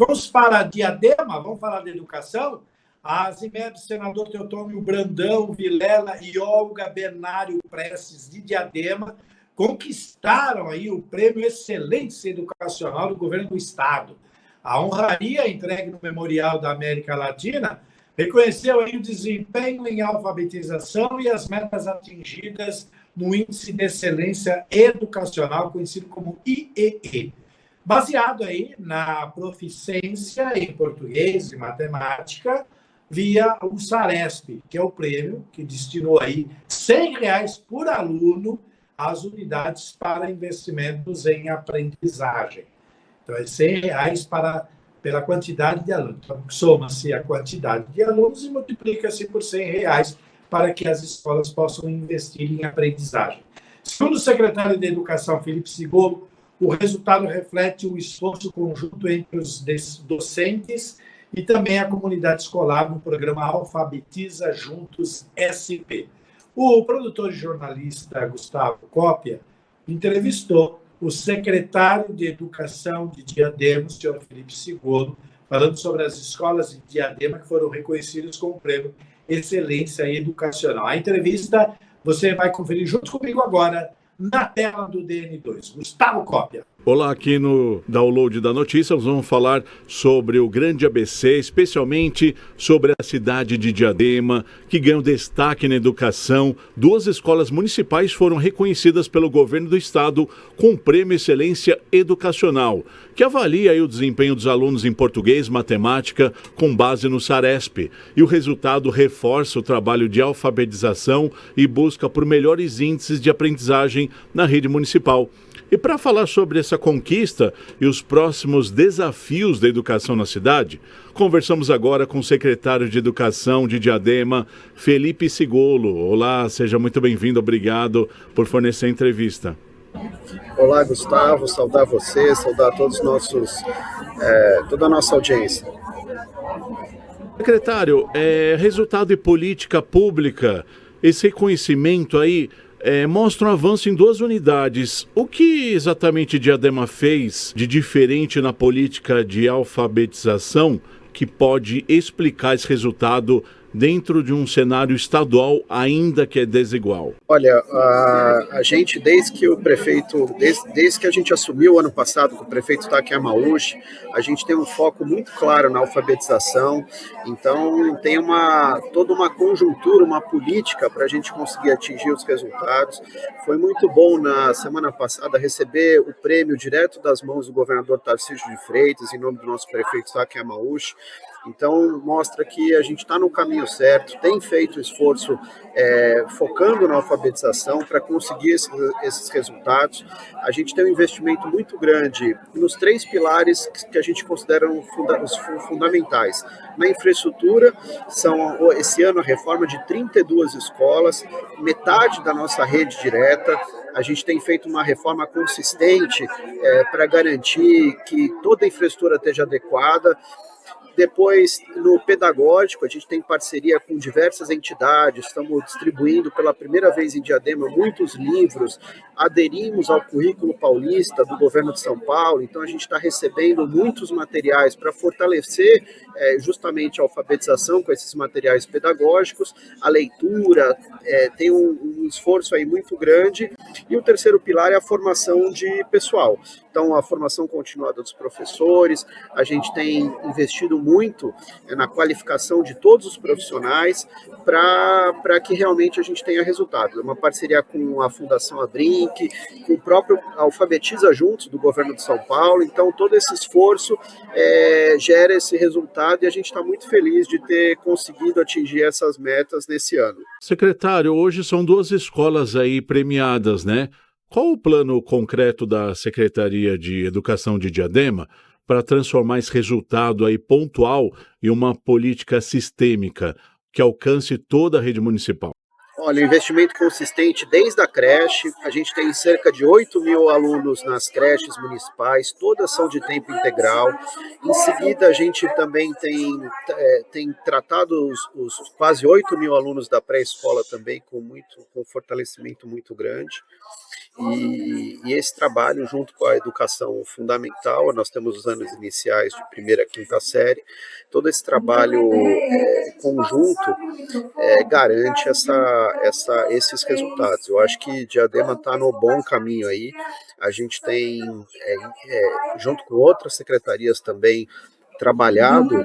Vamos para Diadema, vamos falar de educação. As IMEBs, senador Teotônio Brandão Vilela e Olga Bernário Prestes, de Diadema, conquistaram aí o Prêmio Excelência Educacional do Governo do Estado. A honraria entregue no Memorial da América Latina reconheceu aí o desempenho em alfabetização e as metas atingidas no Índice de Excelência Educacional, conhecido como IEE, baseado aí na proficiência em português e matemática, via o SARESP, que é o prêmio que destinou aí R$ 100 por aluno às unidades para investimentos em aprendizagem. Então, é R$ 100 pela quantidade de alunos. Então, soma-se a quantidade de alunos e multiplica-se por R$ 100 para que as escolas possam investir em aprendizagem. Segundo o secretário de Educação, Felipe Sigolo, o resultado reflete o esforço conjunto entre os docentes e também a comunidade escolar no programa Alfabetiza Juntos SP. O produtor e jornalista Gustavo Cópia entrevistou o secretário de Educação de Diadema, o senhor Felipe Sigolo, falando sobre as escolas de Diadema que foram reconhecidas com o prêmio Excelência Educacional. A entrevista você vai conferir junto comigo agora na tela do DN2. Gustavo Cópia. Olá, aqui no Download da Notícia, nós vamos falar sobre o grande ABC, especialmente sobre a cidade de Diadema, que ganhou destaque na educação. 2 escolas municipais foram reconhecidas pelo governo do estado com o Prêmio Excelência Educacional, que avalia aí o desempenho dos alunos em português e matemática com base no SARESP. E o resultado reforça o trabalho de alfabetização e busca por melhores índices de aprendizagem na rede municipal. E para falar sobre essa conquista e os próximos desafios da educação na cidade, conversamos agora com o secretário de Educação de Diadema, Felipe Sigolo. Olá, seja muito bem-vindo, obrigado por fornecer a entrevista. Olá, Gustavo, saudar você, saudar todos os nossos, toda a nossa audiência. Secretário, resultado de política pública, esse reconhecimento aí, mostra um avanço em 2 unidades. O que exatamente Diadema fez de diferente na política de alfabetização que pode explicar esse resultado dentro de um cenário estadual ainda que é desigual? Olha, a gente, desde que a gente assumiu o ano passado com o prefeito Taki Yamauchi, a gente tem um foco muito claro na alfabetização, então tem toda uma conjuntura, uma política para a gente conseguir atingir os resultados. Foi muito bom na semana passada receber o prêmio direto das mãos do governador Tarcísio de Freitas, em nome do nosso prefeito Taki Yamauchi. Então, mostra que a gente está no caminho certo, tem feito esforço focando na alfabetização para conseguir esses resultados. A gente tem um investimento muito grande nos 3 pilares que a gente considera os fundamentais. Na infraestrutura, esse ano a reforma de 32 escolas, metade da nossa rede direta. A gente tem feito uma reforma consistente para garantir que toda a infraestrutura esteja adequada. Depois, no pedagógico, a gente tem parceria com diversas entidades, estamos distribuindo pela primeira vez em Diadema muitos livros, aderimos ao currículo paulista do governo de São Paulo, então a gente está recebendo muitos materiais para fortalecer justamente a alfabetização com esses materiais pedagógicos, a leitura, tem um esforço aí muito grande, e o terceiro pilar é a formação de pessoal. Então, a formação continuada dos professores, a gente tem investido muito na qualificação de todos os profissionais para que realmente a gente tenha resultado. É uma parceria com a Fundação Abrinq, com o próprio Alfabetiza Juntos, do governo de São Paulo. Então, todo esse esforço gera esse resultado e a gente está muito feliz de ter conseguido atingir essas metas nesse ano. Secretário, hoje são 2 escolas aí premiadas, né? Qual o plano concreto da Secretaria de Educação de Diadema para transformar esse resultado aí pontual em uma política sistêmica que alcance toda a rede municipal? Olha, investimento consistente desde a creche, a gente tem cerca de 8.000 alunos nas creches municipais, todas são de tempo integral. Em seguida, a gente também tem tratado os quase 8.000 alunos da pré-escola também com fortalecimento muito grande. E esse trabalho, junto com a educação fundamental, nós temos os anos iniciais de primeira a quinta série, todo esse trabalho conjunto garante esses resultados. Eu acho que Diadema está no bom caminho aí. A gente tem, junto com outras secretarias também, trabalhado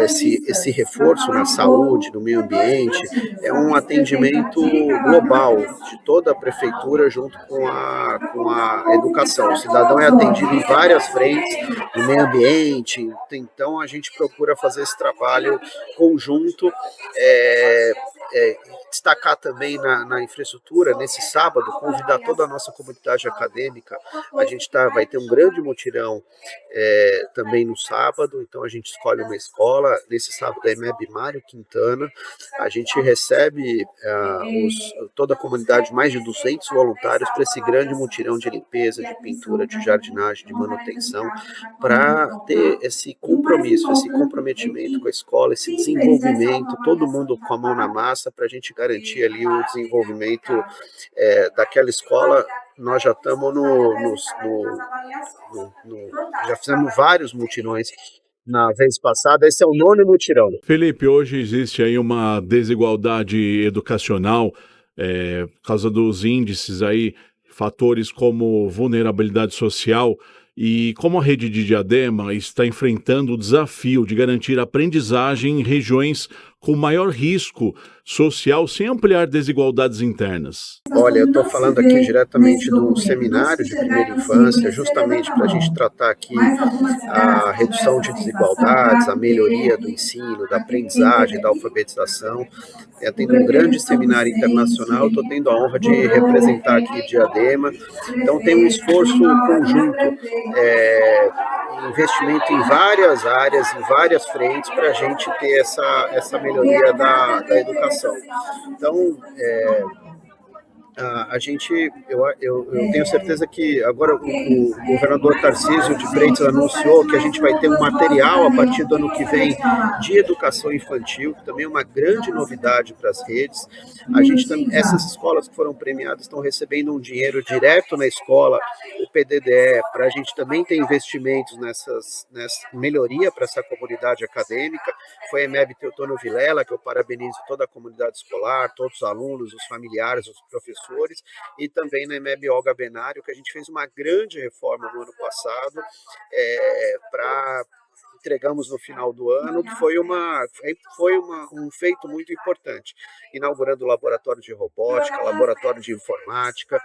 esse reforço na saúde, no meio ambiente, é um atendimento global de toda a prefeitura junto com a educação. O cidadão é atendido em várias frentes, no meio ambiente, então a gente procura fazer esse trabalho conjunto, destacar também na infraestrutura, nesse sábado, convidar toda a nossa comunidade acadêmica. A gente vai ter um grande mutirão também no sábado, então a gente escolhe uma escola, nesse sábado é EMEB Mário Quintana, a gente recebe toda a comunidade, mais de 200 voluntários para esse grande mutirão de limpeza, de pintura, de jardinagem, de manutenção, para ter esse compromisso, esse comprometimento com a escola, esse desenvolvimento, todo mundo com a mão na massa, para a gente garantir ali o desenvolvimento daquela escola. Nós já estamos já fizemos vários mutirões na vez passada, esse é o 9º mutirão. Felipe, hoje existe aí uma desigualdade educacional por causa dos índices aí, fatores como vulnerabilidade social, e como a rede de Diadema está enfrentando o desafio de garantir aprendizagem em regiões com maior risco social sem ampliar desigualdades internas. Olha, eu estou falando aqui diretamente de um seminário de primeira infância, justamente para a gente tratar aqui a redução de desigualdades, a melhoria do ensino, da aprendizagem, da alfabetização. Tendo um grande seminário internacional, estou tendo a honra de representar aqui Diadema. Então tem um esforço conjunto, investimento em várias áreas, em várias frentes, para a gente ter essa melhoria da educação. Então, eu tenho certeza que agora o governador Tarcísio de Freitas anunciou que a gente vai ter um material a partir do ano que vem de educação infantil, que também é uma grande novidade para as redes. Essas escolas que foram premiadas estão recebendo um dinheiro direto na escola, o PDDE, para a gente também ter investimentos nessa melhoria para essa comunidade acadêmica. Foi a EMEB Teotônio Vilela, que eu parabenizo toda a comunidade escolar, todos os alunos, os familiares, os professores, e também na EMEB Olga Benário, que a gente fez uma grande reforma no ano passado, entregamos no final do ano, que foi um feito muito importante, inaugurando o laboratório de robótica, laboratório de informática,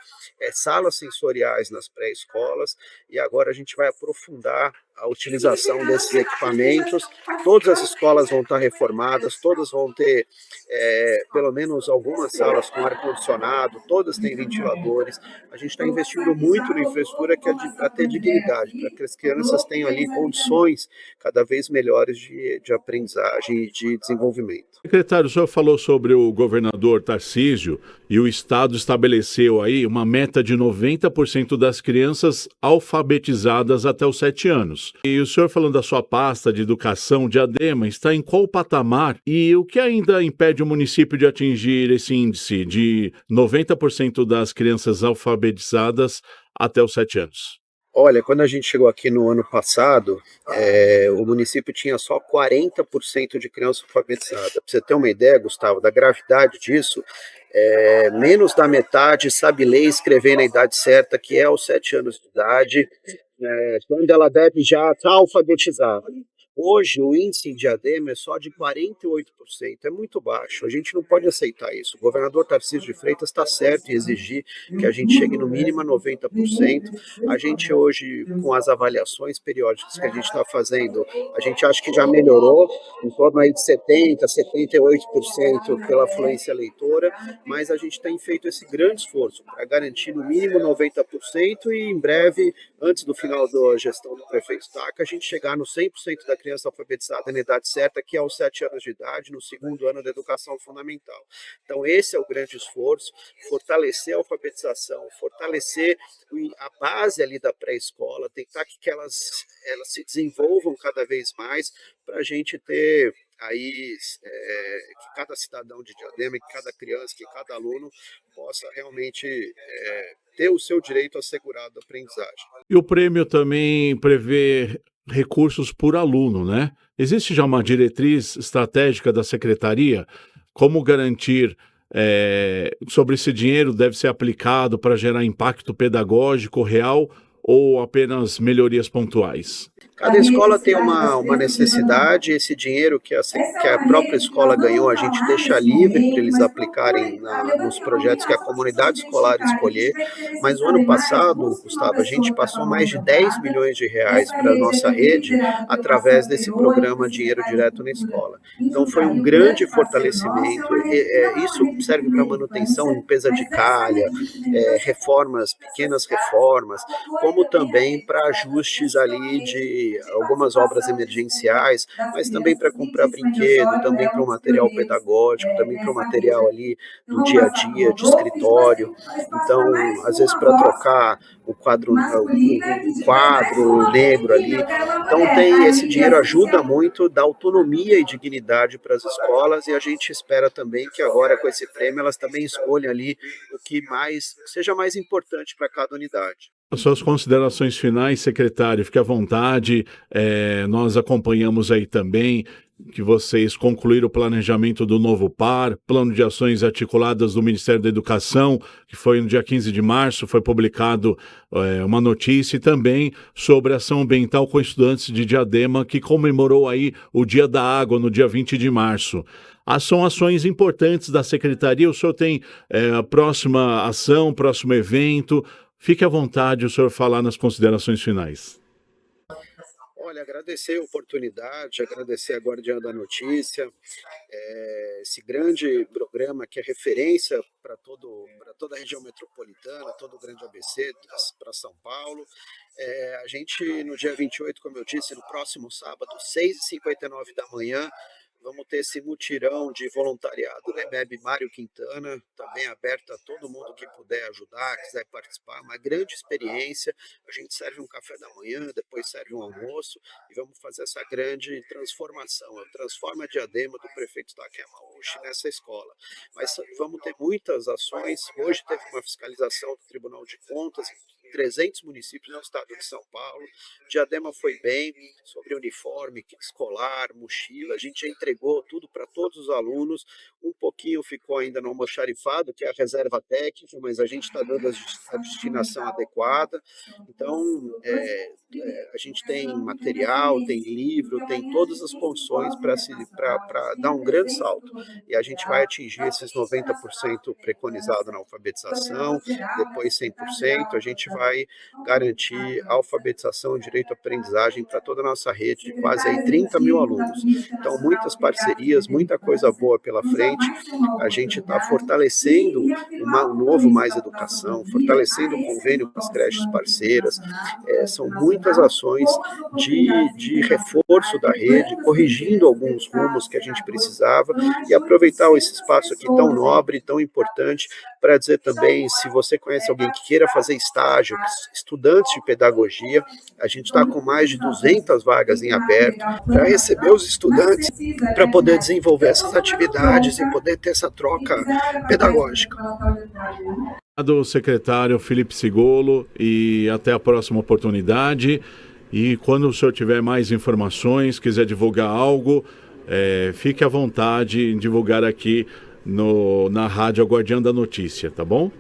salas sensoriais nas pré-escolas, e agora a gente vai aprofundar a utilização desses equipamentos. Todas as escolas vão estar reformadas, todas vão ter pelo menos algumas salas com ar-condicionado, todas têm ventiladores. A gente está investindo muito na infraestrutura para ter dignidade, para que as crianças tenham ali condições cada vez melhores de aprendizagem e de desenvolvimento. Secretário, o senhor falou sobre o governador Tarcísio e o Estado estabeleceu aí uma meta de 90% das crianças alfabetizadas até os 7 anos. E o senhor, falando da sua pasta de educação, Diadema, está em qual patamar e o que ainda impede o município de atingir esse índice de 90% das crianças alfabetizadas até os 7 anos? Olha, quando a gente chegou aqui no ano passado, o município tinha só 40% de criança alfabetizada. Para você ter uma ideia, Gustavo, da gravidade disso, menos da metade sabe ler e escrever na idade certa, que é aos 7 anos de idade, quando ela deve já estar alfabetizada. Hoje, o índice em Diadema é só de 48%, é muito baixo, a gente não pode aceitar isso. O governador Tarcísio de Freitas está certo em exigir que a gente chegue no mínimo a 90%. A gente hoje, com as avaliações periódicas que a gente está fazendo, a gente acha que já melhorou, em torno aí de 70%, 78% pela afluência eleitora, mas a gente tem feito esse grande esforço para garantir no mínimo 90% e em breve, antes do final da gestão do prefeito Taca, a gente chegar no 100% da criança alfabetizada na idade certa, que é aos 7 anos de idade, no segundo ano da educação fundamental. Então esse é o grande esforço, fortalecer a alfabetização, fortalecer a base ali da pré-escola, tentar que elas se desenvolvam cada vez mais para a gente ter aí que cada cidadão de Diadema, que cada criança, que cada aluno possa realmente ter o seu direito assegurado à aprendizagem. E o prêmio também prevê recursos por aluno, né? Existe já uma diretriz estratégica da secretaria? Como garantir sobre esse dinheiro deve ser aplicado para gerar impacto pedagógico real ou apenas melhorias pontuais? Cada escola tem uma necessidade, esse dinheiro que a própria escola ganhou, a gente deixa livre para eles aplicarem nos projetos que a comunidade escolar escolher, mas o ano passado, Gustavo, a gente passou mais de 10 milhões de reais para a nossa rede através desse programa Dinheiro Direto na Escola. Então foi um grande fortalecimento, isso serve para manutenção, limpeza de calha, reformas, pequenas reformas, como também para ajustes ali de algumas obras emergenciais, mas também para comprar brinquedo, também para o material pedagógico, também para o material ali do dia a dia, de escritório. Então, às vezes para trocar o quadro negro ali. Então, esse dinheiro ajuda muito, dá autonomia e dignidade para as escolas e a gente espera também que agora com esse prêmio elas também escolham ali o que seja mais importante para cada unidade. As suas considerações finais, secretário, fique à vontade. Nós acompanhamos aí também que vocês concluíram o planejamento do novo PAR, plano de ações articuladas do Ministério da Educação, que foi no dia 15 de março, foi publicado uma notícia, e também sobre a ação ambiental com estudantes de Diadema, que comemorou aí o Dia da Água no dia 20 de março. São ações importantes da Secretaria. O senhor tem a próxima ação, próximo evento. Fique à vontade, o senhor falar nas considerações finais. Olha, agradecer a oportunidade, agradecer a Guardiã da Notícia, esse grande programa que é referência para toda a região metropolitana, todo o Grande ABC, para São Paulo. A gente, no dia 28, como eu disse, no próximo sábado, 6h59 da manhã, vamos ter esse mutirão de voluntariado da EMEB Mário Quintana, também aberto a todo mundo que puder ajudar, quiser participar, uma grande experiência. A gente serve um café da manhã, depois serve um almoço e vamos fazer essa grande transformação. Transforma a Diadema do prefeito Takeyamauchi nessa escola. Mas vamos ter muitas ações. Hoje teve uma fiscalização do Tribunal de Contas, 300 municípios no estado de São Paulo. Diadema foi bem sobre uniforme, kit escolar, mochila. A gente já entregou tudo para todos os alunos. Um pouquinho ficou ainda no almoxarifado, que é a reserva técnica, mas a gente está dando a destinação adequada. Então, a gente tem material, tem livro, tem todas as condições para dar um grande salto. E a gente vai atingir esses 90% preconizado na alfabetização, depois 100%. A gente vai garantir a alfabetização e direito à aprendizagem para toda a nossa rede de quase aí 30 mil alunos. Então, muitas parcerias, muita coisa boa pela frente. A gente está fortalecendo o novo Mais Educação, fortalecendo o convênio com as creches parceiras. São muitas ações de reforço da rede, corrigindo alguns rumos que a gente precisava e aproveitar esse espaço aqui tão nobre, tão importante, para dizer também, se você conhece alguém que queira fazer estágio, estudantes de pedagogia, a gente está com mais de 200 vagas em aberto para receber os estudantes, para poder desenvolver essas atividades e poder ter essa troca pedagógica. Obrigado, secretário Felipe Sigolo, e até a próxima oportunidade. E quando o senhor tiver mais informações, quiser divulgar algo, fique à vontade em divulgar aqui na Rádio Guardiã da Notícia, tá bom?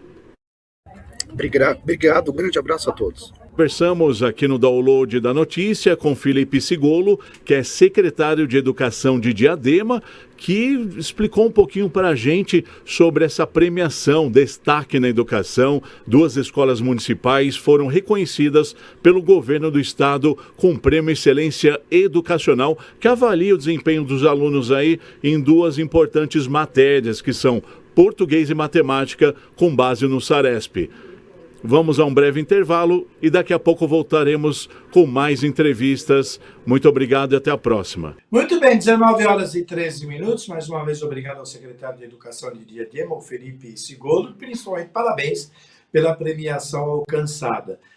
Obrigado, um grande abraço a todos. Conversamos aqui no Download da Notícia com Felipe Sigolo, que é secretário de Educação de Diadema, que explicou um pouquinho para a gente sobre essa premiação, destaque na educação. 2 escolas municipais foram reconhecidas pelo governo do estado com o Prêmio Excelência Educacional, que avalia o desempenho dos alunos aí em 2 importantes matérias, que são português e matemática, com base no Saresp. Vamos a um breve intervalo e daqui a pouco voltaremos com mais entrevistas. Muito obrigado e até a próxima. Muito bem, 19h13. Mais uma vez, obrigado ao secretário de Educação de Diadema, o Felipe Sigolo, e principalmente parabéns pela premiação alcançada.